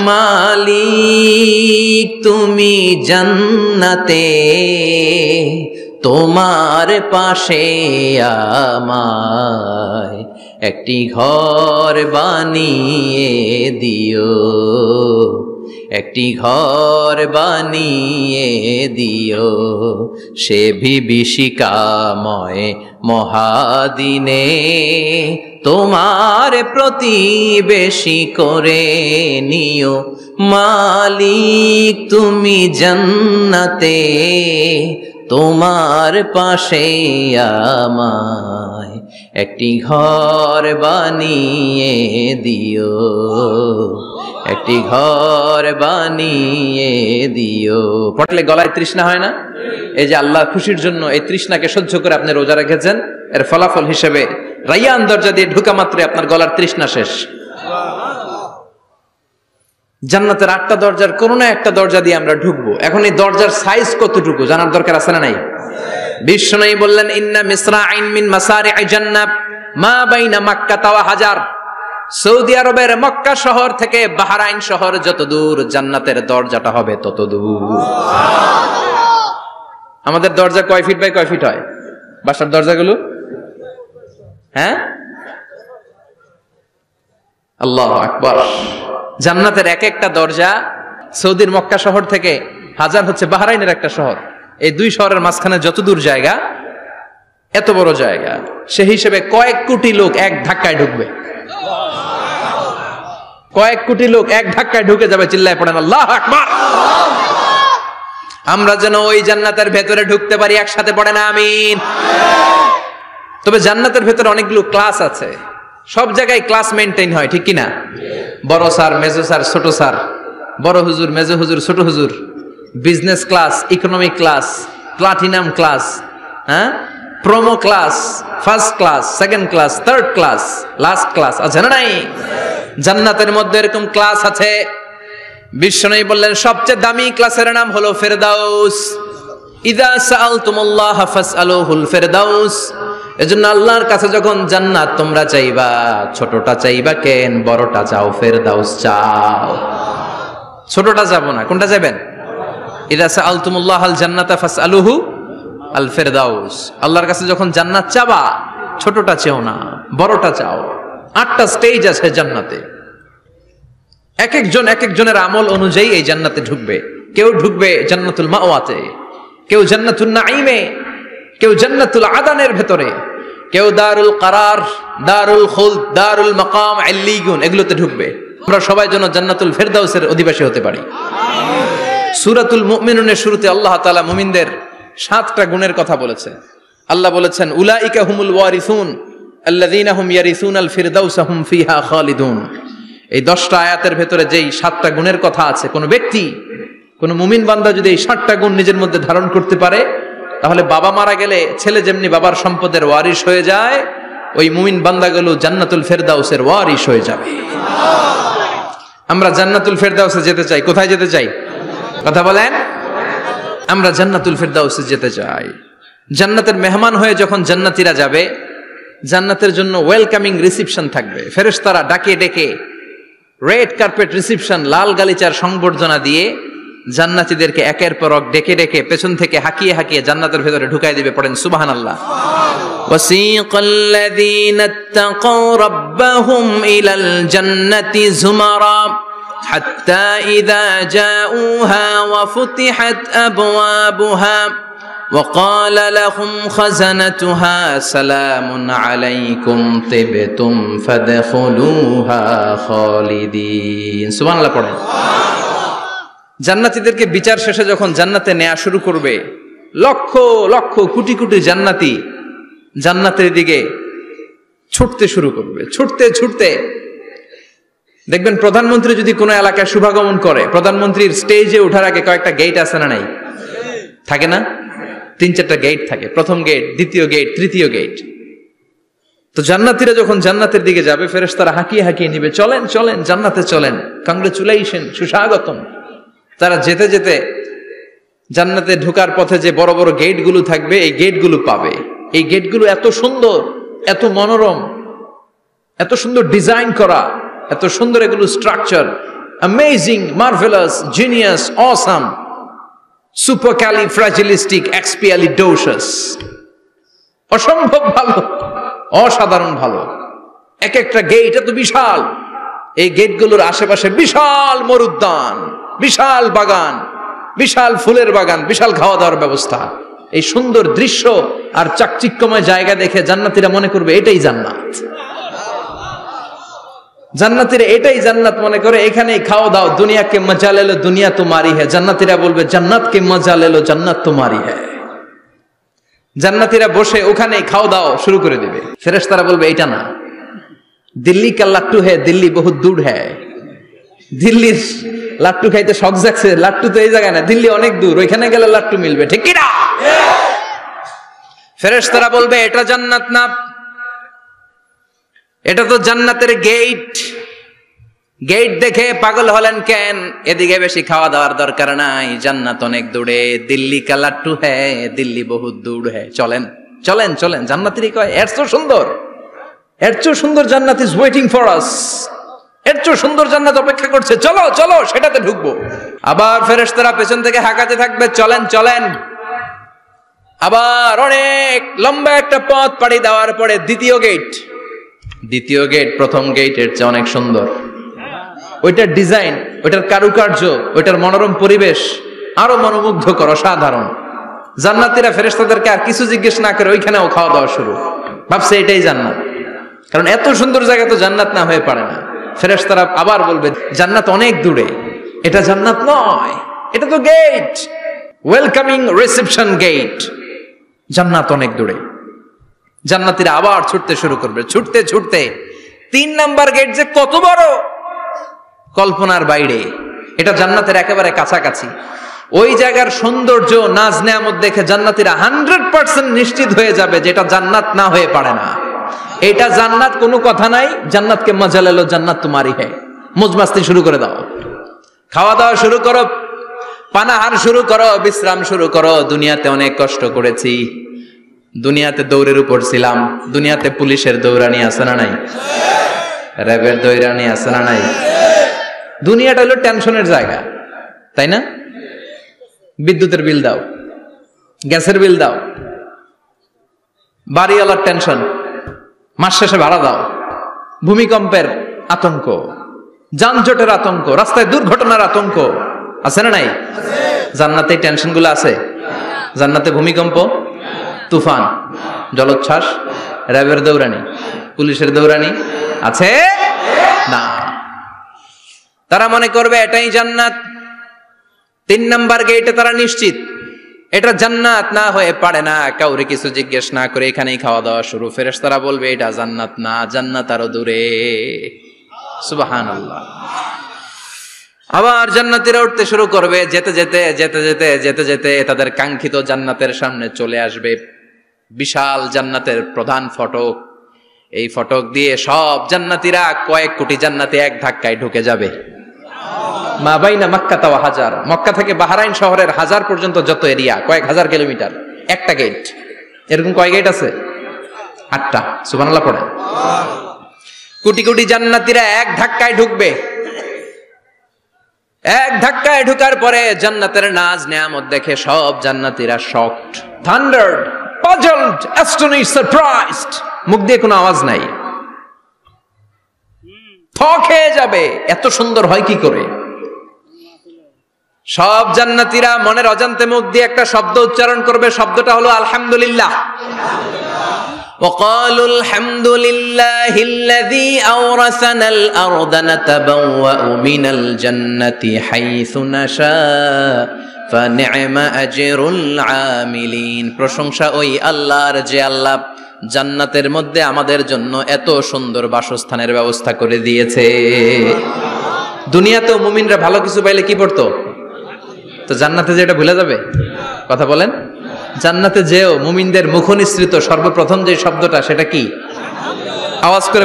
মালিক তুমি জান্নাতে, তোমার পাশে আমায় একটি ঘর বানিয়ে দিও, একটি ঘর বানিয়ে দিও, সে বিভীষিকাময় মহাদিনে তোমার প্রতিবেশী করে নিও। মালিক তুমি জান্নাতে, তোমার পাশে আমায় একটি ঘর বানিয়ে দিও, একটি ঘর বানিয়ে দিও। পড়লে গলায় তৃষ্ণা হয় না? এই যে আল্লাহ খুশির জন্য এই তৃষ্ণাকে সহ্য করে আপনি রোজা রেখেছেন, এর ফলাফল হিসেবে রাইয়ান দরজা দিয়ে ঢোকা মাত্র আপনার গলার তৃষ্ণা শেষ। জান্নাতের 8টা দরজার কোন না একটা দরজা দিয়ে আমরা ঢুকবো। এখন এই দরজার সাইজ কতটুকু জানার দরকার আছে না নাই? বিশ্বনবী বললেন, ইন্না মিসরাইন মিন মাসারি'i জান্নাহ মা বাইনা মাক্কা ওয়া হাজার। সৌদি আরবের মক্কা শহর থেকে বাহরাইন শহর যত দূর, জান্নাতের দরজাটা হবে তত দূর। আমাদের দরজা কয় ফিট বাই কয় ফিট হয় বাসার দরজাগুলো? হ্যাঁ, আল্লাহু আকবার। জান্নাতের এক একটা দরজা সৌদির মক্কা শহর থেকে হাজার হচ্ছে বাহরাইনের একটা শহর, এই দুই শহরের মাঝখানে যত দূর জায়গা, এত বড় জায়গা, সেই হিসেবে কয়েক কোটি লোক এক ধাক্কায় ঢুকবে। কয়েক কোটি লোক এক ধাক্কায় ঢুকে যাবে। চিল্লায় পড়েন আল্লাহু আকবার। আমরা যেন ওই জান্নাতের ভেতরে ঢুকতে পারি, একসাথে পড়েন আমিন। তবে জান্নাতের ভেতরে অনেকগুলো ক্লাস আছে, সব জায়গায় ক্লাস মেনটেন হয়, ঠিক কিনা? বড় স্যার, মেজো স্যার, ছোট স্যার, বড় হুজুর, মেজো হুজুর, ছোট হুজুর, business class, economic class, platinum class, হ্যাঁ, promo class, first class, second class, third class, last class আছে না নাই? জান্নাতের মধ্যে এরকম ক্লাস আছে। বিশ্বনবী বললেন সবচেয়ে দামি ক্লাসের নাম হলো ফেরদাউস। ইযা সাআলতুমুল্লাহ ফাসআলুহুল ফেরদাউস। এজন্য আল্লাহর কাছে যখন জান্নাত তোমরা চাইবা, ছোটটা চাইবা কেন, বড়টা চাও, ফেরদাউস চাও। ছোটটা যাবো না, কোনটা যাবেন? ইযা সাআলতুমুল্লাহাল জান্নাতা ফাসআলুহু আল ফেরদাউস। আল্লাহর কাছে যখন জান্নাত চাবা, ছোটটা চেও না, বড়টা চাও। 8টা স্টেজ আছে জান্নাতে, এক একজন এক একজনের আমল অনুযায়ী এই জান্নাতে ঢুকবে। কেউ ঢুকবে জান্নাতুল মাওয়াতে, কেউ জান্নাতুল নাঈমে, কেউ জান্নাতুল আদানের ভেতরে, কেউ দারুল কারার, দারুল খুলদ, দারুল মাকাম, আল্লিগুন, এগুলোতে ঢুকবে। আমরা সবাই যেন জান্নাতুল ফেরদাউসের অধিবাসী হতে পারি। সূরাতুল মুমিনুনের শুরুতে আল্লাহ তাআলা মুমিনদের 7টা গুণের কথা বলেছে। আল্লাহ বলেছেন, উলাইকা হুমুল ওয়ারিসুন আল্লাযীনা হুম ইয়ারিসুনাল ফিরদাউসা হুম ফিহা খালিদুন। এই 10টা আয়াতের ভেতরে যেই 7টা গুণের কথা আছে, কোন ব্যক্তি, কোন মুমিন বান্দা যদি এই 7টা গুণ নিজের মধ্যে ধারণ করতে পারে, তাহলে বাবা মারা গেলে ছেলে যেমনি বাবার সম্পদের ওয়ারিশ হয়ে যায়, ওই মুমিন বান্দাগুলো জান্নাতুল ফেরদাউসের ওয়ারিশ হয়ে যাবে। আমরা জান্নাতুল ফেরদাউসে যেতে চাই। কোথায় যেতে চাই? কথা বলেন। আমরা জান্নাতুল ফেরদাউসে যেতে চাই। জান্নাতের মেহমান হয়ে যখন জান্নাতীরা যাবে, জান্নাতের জন্য ওয়েলকামিং রিসিপশন থাকবে। ফেরেশতারা ডাকে ডেকে রেড কার্পেট রিসিপশন, লাল গালিচার সংবর্ধনা দিয়ে জান্নাতীদেরকে একের পর এক ডেকে ডেকে পেছন থেকে হাঁকিয়ে হাঁকিয়ে জান্নাতের ভেতরে ঢুকাই দিবে। পড়েন সুবহানাল্লাহ। ওয়াসিকাল্লাযীনা ইত্তাকাউ রাব্বাহুম ইলাল জান্নাতি যুমারা হাত্তা ইযা জাউহা ওয়া ফুতিহাত আবওয়াবুহা وقال لهم خزنتها سلام عليكم طبتم فادخلوها خالدين। সুবহানাল্লাহ পড়েন। জান্নাতীদেরকে বিচার শেষে যখন জান্নাতে নেওয়া শুরু করবে, লক্ষ লক্ষ কোটি কোটি জান্নাতি জান্নাতের দিকে ছুটতে শুরু করবে। ছুটতে ছুটতে দেখবেন, প্রধানমন্ত্রী যদি কোনো এলাকায় শুভাগমন করে, প্রধানমন্ত্রীর স্টেজে ওঠার আগে কয়েকটা গেট আছে না নাই? থাকে না? 3-4টা গেট থাকে। প্রথম গেট, দ্বিতীয় গেট, তৃতীয় গেট। তো জান্নাতীরা যখন জান্নাতের দিকে যাবে, ফেরেশতারা হাঁকিয়ে হাঁকিয়ে নিবে, চলেন চলেন জান্নাতে চলেন, কংগ্রেচুলেশন, সুস্বাগতম। তারা যেতে যেতে জান্নাতে ঢোকার পথে যে বড় বড় গেটগুলো থাকবে, এই গেটগুলো পাবে। এই গেটগুলো এত সুন্দর, এত মনোরম, এত সুন্দর ডিজাইন করা, এত সুন্দর এগুলো structure, amazing, marvellous, genius, awesome, supercalifragilisticexpialidocious, অসম্ভব ভালো, অসাধারণ ভালো। এক একটা গেট এত বিশাল, এই গেটগুলোর আশেপাশে বিশাল মরুদ্যান, বিশাল বাগান, বিশাল ফুলের বাগান, বিশাল খাওয়া দাওয়ার ব্যবস্থা। এই সুন্দর দৃশ্য আর চাকচিক্যময় জায়গা দেখে জান্নাতীরা মনে করবে এটাই জান্নাত। জান্নাতীরা এটাই জান্নাত মনে করে, এখানেই খাও দাও, দুনিয়া কে মজা লে লো দুনিয়া তোমারি হ্যায়। জান্নাতীরা বলবে জান্নাত কে মজা লে লো জান্নাত তোমারি হ্যায়। জান্নাতীরা বসে ওখানেই খাও দাও শুরু করে দিবে। ফেরেশতারা বলবে এটা না, দিল্লি কা লাট্টু হ্যায়, দিল্লি বহুত দূর হ্যায়। দিল্লির লাট্টু খাইতে শখ জাগছে, লাট্টু তো এই জায়গায় না, দিল্লি অনেক দূর, ওইখানে গেলে লাট্টু মিলবে, ঠিক কি না? ফেরেশতারা বলবে এটা জান্নাত না, এটা তো জান্নাতের গেট। গেট দেখে পাগল হলেন কেন? এদিকে বেশি খাওয়া দাওয়ার দরকার নাই, জান্নাত অনেক দূরে। দিল্লি কা লাট্টু হ্যায়, দিল্লি বহুত দূর হ্যায়। চলেন চলেন চলেন। জান্নাতেরই কয় এর চেয়ে সুন্দর, এর চেয়ে সুন্দর জান্নাত ইজ ওয়েটিং ফর আস, এর চেয়ে সুন্দর জান্নাত অপেক্ষা করছে, চলো চলো সেটাতে ঢুকবো। আবার ফেরেশতারা পেছন থেকে হাঁকাতে থাকবে চলেন চলেন। আবার অনেক লম্বা একটা পথ পাড়ি দেওয়ার পরে দ্বিতীয় গেট, দ্বিতীয় গেট প্রথম গেটের চেয়ে অনেক সুন্দর। ওইটার ডিজাইন, ওইটার কারুকার্য, ওইটার মনোরম পরিবেশ আরো মনোমুগ্ধকর, অসাধারণ। জান্নাতীরা ফেরেশতাদেরকে আর কিছু জিজ্ঞেস না করে ওইখানেও খাওয়া দাওয়া শুরু, ভাবছে এটাই জান্নাত। কারণ এত সুন্দর জায়গা তো জান্নাত না হয়ে পারে না। ফেরেশতারা আবার বলবে জান্নাত অনেক দূরে, এটা জান্নাত নয়, এটা তো গেট, ওয়েলকামিং রিসেপশন গেট, জান্নাত অনেক দূরে। জান্নাতীরা আবার ছুটতে শুরু করবে, ছুটতে ছুটতে 3 নাম্বার গেট যে কত বড়, কল্পনার বাইরে। এটা জান্নাতের একেবারে কাছাকাছি। ওই জায়গার সৌন্দর্য, নাজ নেয়ামত দেখে জান্নাতীরা 100% নিশ্চিত হয়ে যাবে যে এটা জান্নাত না হয়ে পারে না, এটা জান্নাত, কোনো কথা নাই। জান্নাতকে মজা লেলো জান্নাত তোমারই হ্যায়। মজমাস্তি শুরু করে দাও, খাওয়া দাওয়া শুরু করো, পানাহার শুরু করো, বিশ্রাম শুরু করো। দুনিয়াতে অনেক কষ্ট করেছি, দুনিয়াতে দৌড়ের উপর ছিলাম, দুনিয়াতে পুলিশের দৌড়ানি আছে না নাই, র্যাবের দৌড়ানি আছে না নাই। দুনিয়াটা হলো টেনশনের জায়গা, তাই না? বিদ্যুতের বিল দাও, গ্যাসের বিল দাও, বাড়িওয়ালার টেনশন, মাস শেষে ভাড়া দাও, ভূমিকম্পের আতঙ্ক, যানজটের আতঙ্ক, রাস্তায় দুর্ঘটনার আতঙ্ক আছে না নাই? জান্নাতে টেনশন গুলো আছে? জান্নাতে ভূমিকম্প, তুফান, জলোচ্ছ্বাস, র্যাবের দৌড়ানি, পুলিশের দৌড়ানি আছে না। তারা মনে করবে এটাই জান্নাত। 3 নাম্বার গেটে তারা নিশ্চিত এটা জান্নাত না হয়ে পারে না। কাউরে কিছু জিজ্ঞেস না করে এখানেই খাওয়া দাওয়া শুরু। ফেরেশতারা বলবে এটা জান্নাত না, জান্নাত আরো দূরে। সুবহানাল্লাহ। আবার জান্নাতীরা উঠতে শুরু করবে, যেতে যেতে যেতে যেতে যেতে যেতে তাদের কাঙ্ক্ষিত জান্নাতের সামনে চলে আসবে। বিশাল জান্নাতের প্রধান ফটক, এই ফটক দিয়ে সব জান্নাতীরা, কয়েক কোটি জান্নাতি এক ধাক্কায় ঢুকে যাবে। মা বাইনা মক্কা ওয়া হাজার, মক্কা থেকে বাহরাইন শহরের হাজার পর্যন্ত যত এরিয়া, কয়েক হাজার কিলোমিটার, একটা গেট। এরকম কয় গেট আছে? 8টা। সুবহানাল্লাহ পড়েন। কোটি কোটি জান্নাতীরা এক ধাক্কায় ঢুকবে। এক ধাক্কায় ঢুকার পরে জান্নাতের নাজ নেয়ামত দেখে সব জান্নাতীরা শকড, থান্ডার্ড, পাজলড, অ্যাস্টনিশড, সারপ্রাইজড। মুখ দিয়ে কোনো আওয়াজ নাই, থক হয়ে যাবে, এত সুন্দর হয় কি করে। সব জান্নাতীরা মনের অজান্তে মুখ দিয়ে একটা শব্দ উচ্চারণ করবে, শব্দটা হলো আলহামদুলিল্লাহ। وقالوا الحمد لله الذي أورثنا الأرض نتبوأ من الجنة حيث نشاء فنعم أجر العاملين। প্রশংসা ওই আল্লাহর যে আল্লাহ জান্নাতের মধ্যে আমাদের জন্য এত সুন্দর বাসস্থানের ব্যবস্থা করে দিয়েছে। দুনিয়াতেও মুমিনরা ভালো কিছু পাইলে কি পড়তো? তো জান্নাতে যে এটা ভুলে যাবে? কথা বলেন। জান্নাতে যেও মুমিনদের মুখনিসৃত সর্বপ্রথম যে শব্দটা, সেটা কি? আওয়াজ করে